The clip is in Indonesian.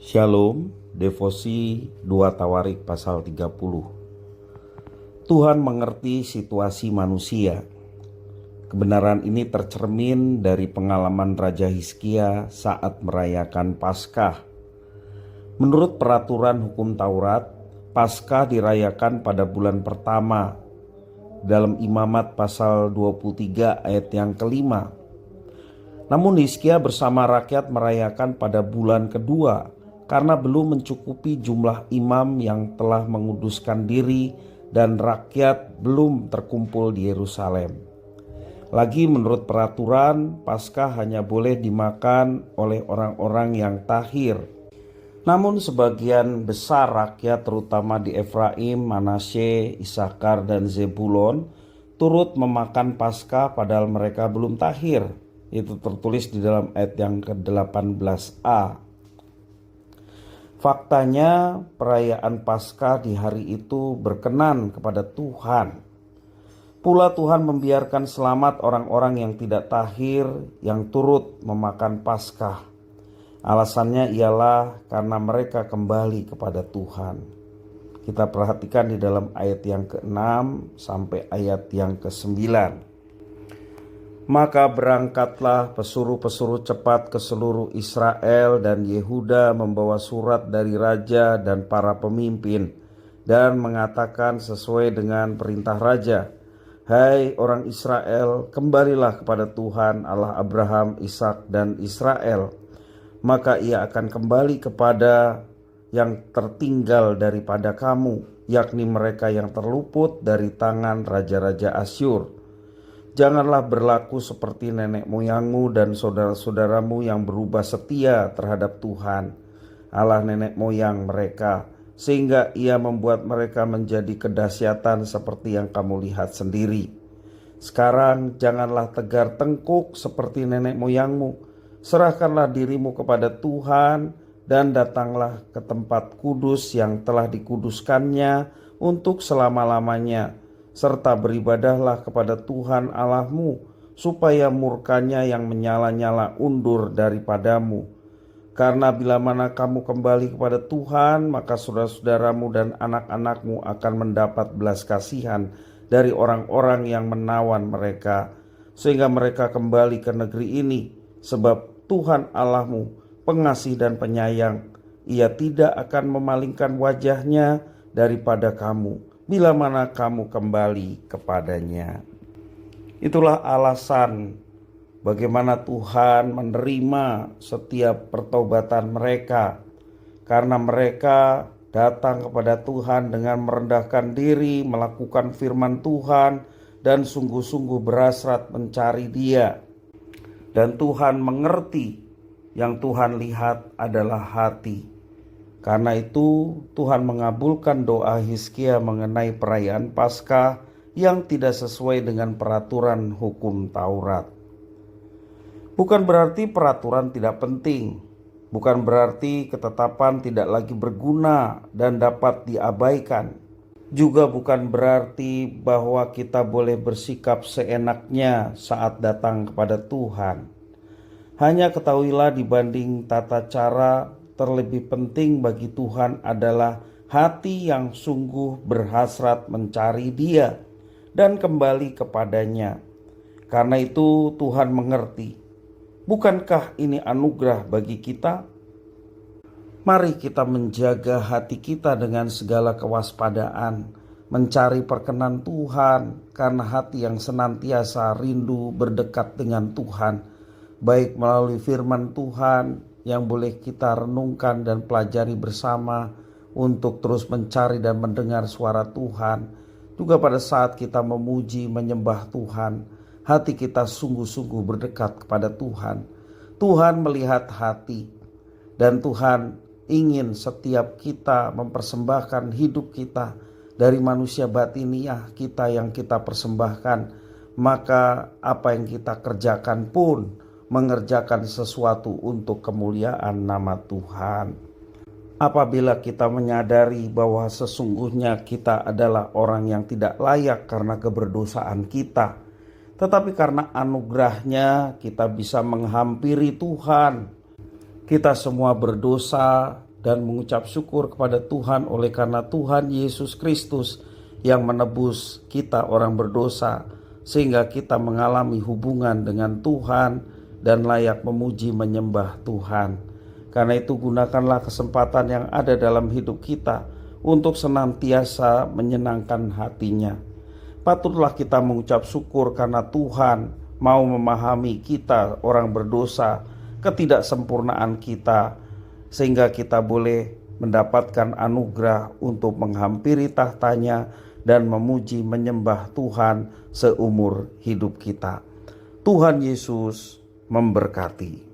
Shalom, devosi 2 Tawarik pasal 30. Tuhan mengerti situasi manusia. Kebenaran ini tercermin dari pengalaman Raja Hizkia saat merayakan Paskah. Menurut peraturan hukum Taurat, Paskah dirayakan pada bulan pertama dalam Imamat pasal 23 ayat yang kelima. Namun Hizkia bersama rakyat merayakan pada bulan kedua karena belum mencukupi jumlah imam yang telah menguduskan diri dan rakyat belum terkumpul di Yerusalem. Lagi menurut peraturan, Paskah hanya boleh dimakan oleh orang-orang yang tahir. Namun sebagian besar rakyat terutama di Efraim, Manasye, Isakar dan Zebulon turut memakan Paskah padahal mereka belum tahir. Itu tertulis di dalam ayat yang ke-18a. Faktanya perayaan Paskah di hari itu berkenan kepada Tuhan. Pula Tuhan membiarkan selamat orang-orang yang tidak tahir yang turut memakan Paskah. Alasannya ialah karena mereka kembali kepada Tuhan. Kita perhatikan di dalam ayat yang ke-6 sampai ayat yang ke-9. Maka berangkatlah pesuruh-pesuruh cepat ke seluruh Israel dan Yehuda membawa surat dari raja dan para pemimpin dan mengatakan sesuai dengan perintah raja, "Hai orang Israel, kembalilah kepada Tuhan Allah Abraham, Ishak dan Israel. Maka ia akan kembali kepada yang tertinggal daripada kamu, yakni mereka yang terluput dari tangan raja-raja Asyur. Janganlah berlaku seperti nenek moyangmu dan saudara-saudaramu yang berubah setia terhadap Tuhan, Allah nenek moyang mereka, sehingga ia membuat mereka menjadi kedahsyatan seperti yang kamu lihat sendiri. Sekarang janganlah tegar tengkuk seperti nenek moyangmu. Serahkanlah dirimu kepada Tuhan dan datanglah ke tempat kudus yang telah dikuduskannya untuk selama-lamanya, serta beribadahlah kepada Tuhan Allahmu, supaya murkanya yang menyala-nyala undur daripadamu. Karena bila mana kamu kembali kepada Tuhan, maka saudara-saudaramu dan anak-anakmu akan mendapat belas kasihan dari orang-orang yang menawan mereka, sehingga mereka kembali ke negeri ini. Sebab Tuhan Allahmu pengasih dan penyayang, ia tidak akan memalingkan wajahnya daripada kamu bila mana kamu kembali kepadanya." Itulah alasan bagaimana Tuhan menerima setiap pertobatan mereka, karena mereka datang kepada Tuhan dengan merendahkan diri, melakukan firman Tuhan, dan sungguh-sungguh berhasrat mencari Dia. Dan Tuhan mengerti, yang Tuhan lihat adalah hati. Karena itu Tuhan mengabulkan doa Hizkia mengenai perayaan Paskah yang tidak sesuai dengan peraturan hukum Taurat. Bukan berarti peraturan tidak penting, bukan berarti ketetapan tidak lagi berguna dan dapat diabaikan. Juga bukan berarti bahwa kita boleh bersikap seenaknya saat datang kepada Tuhan. Hanya ketahuilah dibanding tata cara, terlebih penting bagi Tuhan adalah hati yang sungguh berhasrat mencari Dia dan kembali kepadanya. Karena itu Tuhan mengerti. Bukankah ini anugerah bagi kita? Mari kita menjaga hati kita dengan segala kewaspadaan, mencari perkenan Tuhan, karena hati yang senantiasa rindu berdekat dengan Tuhan, baik melalui firman Tuhan yang boleh kita renungkan dan pelajari bersama untuk terus mencari dan mendengar suara Tuhan. Juga pada saat kita memuji, menyembah Tuhan, hati kita sungguh-sungguh berdekat kepada Tuhan. Tuhan melihat hati, dan Tuhan ingin setiap kita mempersembahkan hidup kita dari manusia batiniah kita yang kita persembahkan. Maka apa yang kita kerjakan pun mengerjakan sesuatu untuk kemuliaan nama Tuhan. Apabila kita menyadari bahwa sesungguhnya kita adalah orang yang tidak layak karena keberdosaan kita, tetapi karena anugerahnya kita bisa menghampiri Tuhan. Kita semua berdosa dan mengucap syukur kepada Tuhan oleh karena Tuhan Yesus Kristus yang menebus kita orang berdosa, sehingga kita mengalami hubungan dengan Tuhan dan layak memuji menyembah Tuhan. Karena itu gunakanlah kesempatan yang ada dalam hidup kita untuk senantiasa menyenangkan hatinya. Patutlah kita mengucap syukur karena Tuhan mau memahami kita orang berdosa, ketidaksempurnaan kita, sehingga kita boleh mendapatkan anugerah untuk menghampiri tahtanya dan memuji menyembah Tuhan seumur hidup kita. Tuhan Yesus memberkati.